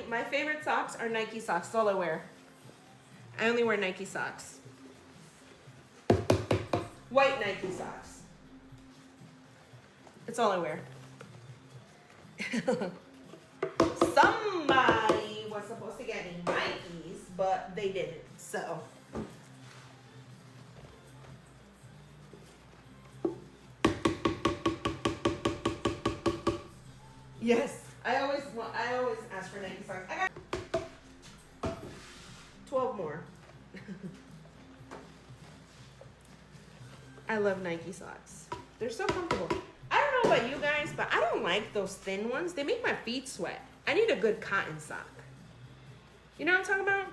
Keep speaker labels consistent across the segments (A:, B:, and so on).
A: my favorite socks are Nike socks. That's all I wear. I only wear Nike socks. White Nike socks. That's all I wear. Somebody was supposed to get me Nikes, but they didn't, so. Yes, I always ask for Nike socks. I got 12 more. I love Nike socks. They're so comfortable. I don't know about you guys, but I don't like those thin ones. They make my feet sweat. I need a good cotton sock. You know what I'm talking about?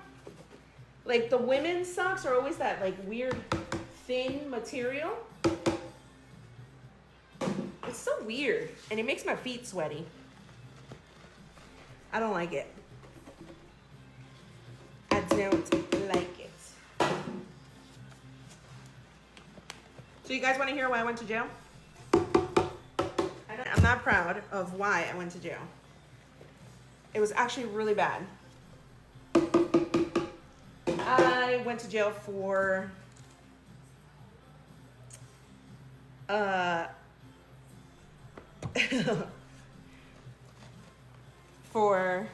A: Like the women's socks are always that like weird thin material. It's so weird and it makes my feet sweaty. I don't like it. I don't like it. So you guys want to hear why I went to jail? I'm not proud of why I went to jail. It was actually really bad. I went to jail for for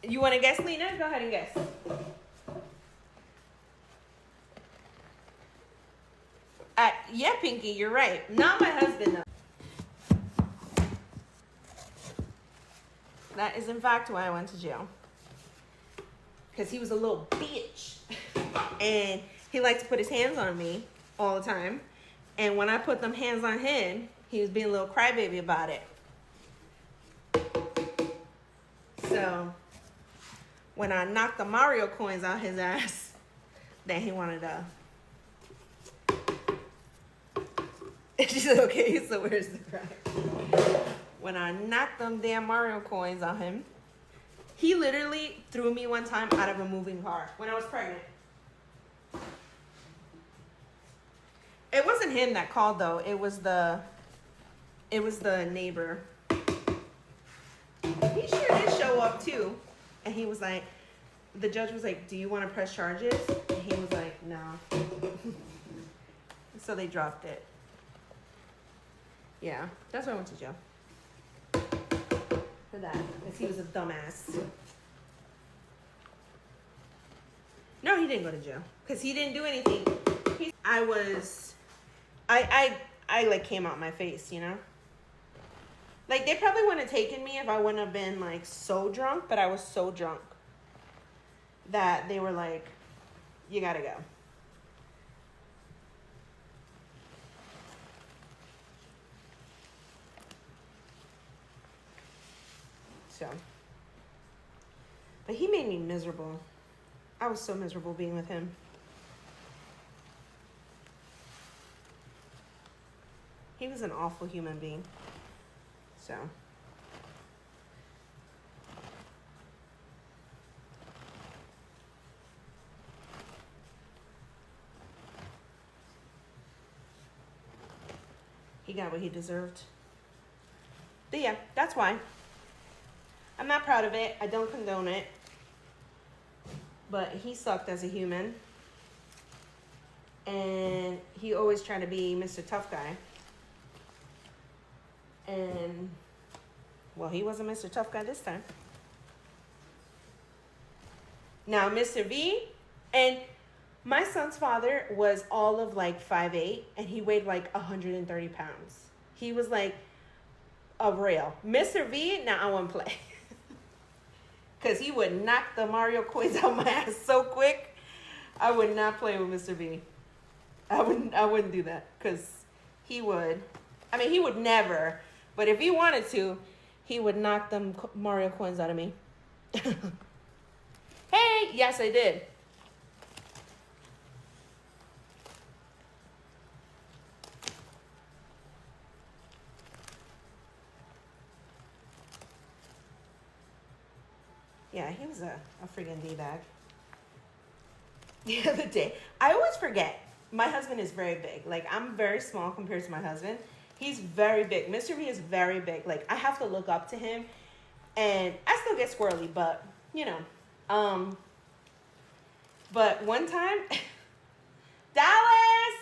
A: you want to guess, Lena? Go ahead and guess. Yeah, Pinky, you're right. Not my husband, though. That is, in fact, why I went to jail. Because he was a little bitch. And he liked to put his hands on me all the time. And when I put them hands on him, he was being a little crybaby about it. So, when I knocked the Mario coins out his ass, then he wanted to... She said, okay, so where's the cry? When I knocked them damn Mario coins on him, he literally threw me one time out of a moving car when I was pregnant. It wasn't him that called though. It was the neighbor. He sure did show up too. And he was like, the judge was like, do you want to press charges? And he was like, no. So they dropped it. Yeah, that's why I went to jail. For that, because he was a dumbass. No, he didn't go to jail. Because he didn't do anything. I like came out my face, you know? Like, they probably wouldn't have taken me if I wouldn't have been, like, so drunk. But I was so drunk that they were like, you gotta go. So, but he made me miserable. I was so miserable being with him. He was an awful human being. So. He got what he deserved. But yeah, that's why. I'm not proud of it. I don't condone it. But he sucked as a human. And he always tried to be Mr. Tough Guy. And, well, he wasn't Mr. Tough Guy this time. Now, Mr. V, and my son's father was all of like 5'8", and he weighed like 130 pounds. He was like a rail. Mr. V, now I want to play. Because he would knock the Mario coins out my ass so quick. I would not play with Mr. V. I wouldn't do that. Because he would. I mean, he would never. But if he wanted to, he would knock them Mario coins out of me. Hey, yes, I did. Yeah, he was a freaking D-bag. The other day, I always forget. My husband is very big. Like, I'm very small compared to my husband. He's very big. Mr. V is very big. Like, I have to look up to him, and I still get squirrely, but you know. But one time, Dallas,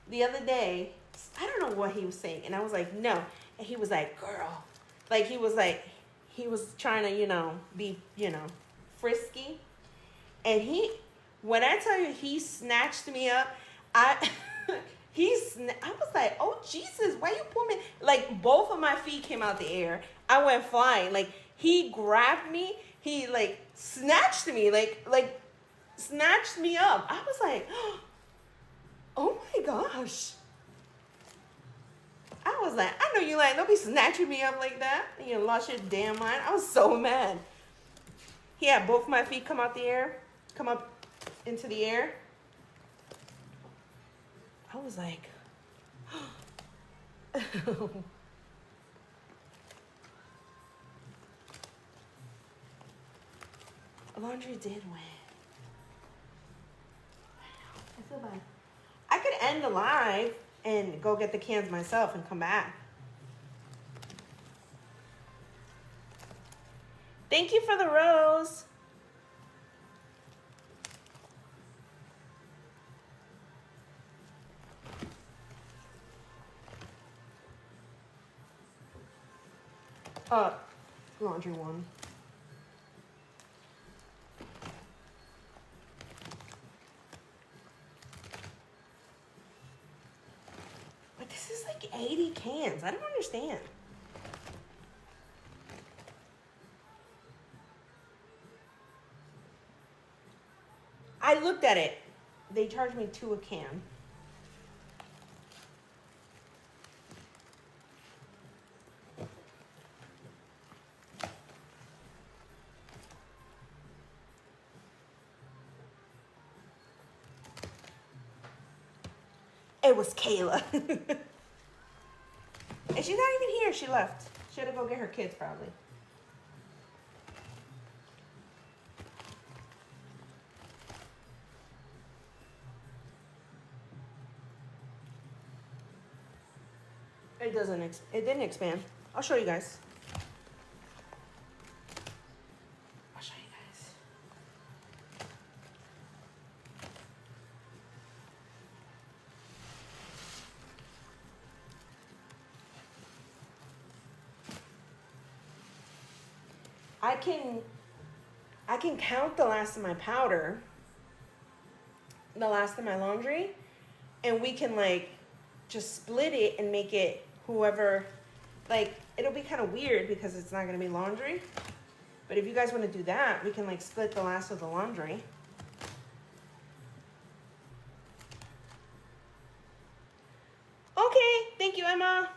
A: the other day, I don't know what he was saying, and I was like, no, and he was like, girl, like he was trying to, be, frisky, and when I tell you he snatched me up, I. I was like, oh Jesus, why you pull me? Like both of my feet came out the air. I went flying. Like he grabbed me. He like snatched me. Like snatched me up. I was like, oh my gosh. I was like, I know you like, don't be snatching me up like that. You lost your damn mind. I was so mad. He had both my feet come out the air, come up into the air. I was like, laundry did win. I feel bad. I could end the live and go get the cans myself and come back. Thank you for the rose. Laundry one. But this is like 80 cans. I don't understand. I looked at it. They charged me $2 a can. It was Kayla. And she's not even here. She left. She had to go get her kids probably. It didn't expand. I'll show you guys. I can count the last of my powder, the last of my laundry, and we can like just split it and make it whoever, like it'll be kind of weird because it's not going to be laundry. But if you guys want to do that, we can like split the last of the laundry. Okay, thank you, Emma.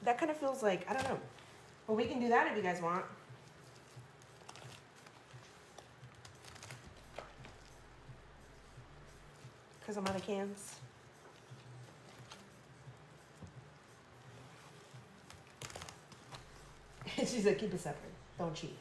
A: That kind of feels like, I don't know. Well, we can do that if you guys want. Because I'm out of cans. She's like, keep it separate. Don't cheat.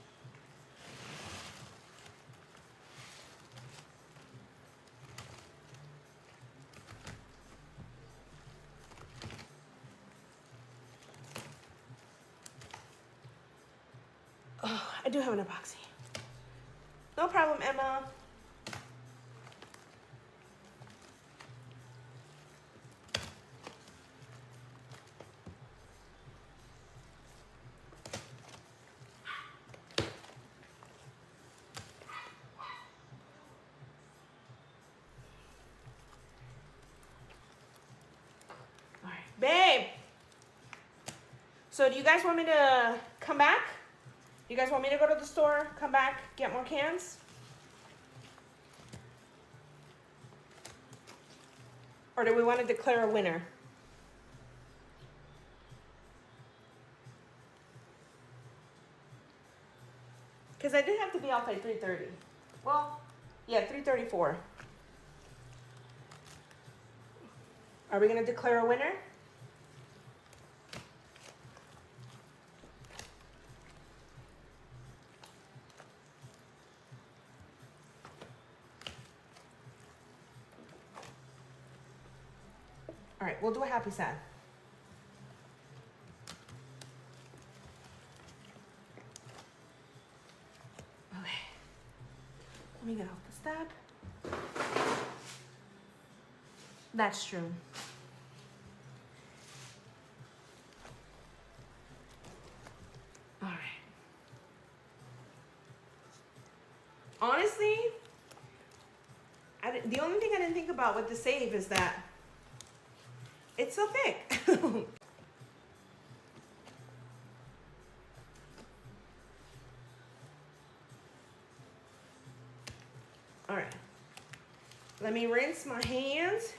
A: Oh, I do have an epoxy. No problem, Emma. All right, babe. So do you guys want me to come back? You guys want me to go to the store, come back, get more cans? Or do we want to declare a winner? Because I did have to be off by 3:30. Well, yeah, 3:34. Are we going to declare a winner? All right, we'll do a happy sad. Okay. Let me get off the step. That's true. All right. Honestly, the only thing I didn't think about with the save is that it's so thick. All right. Let me rinse my hands.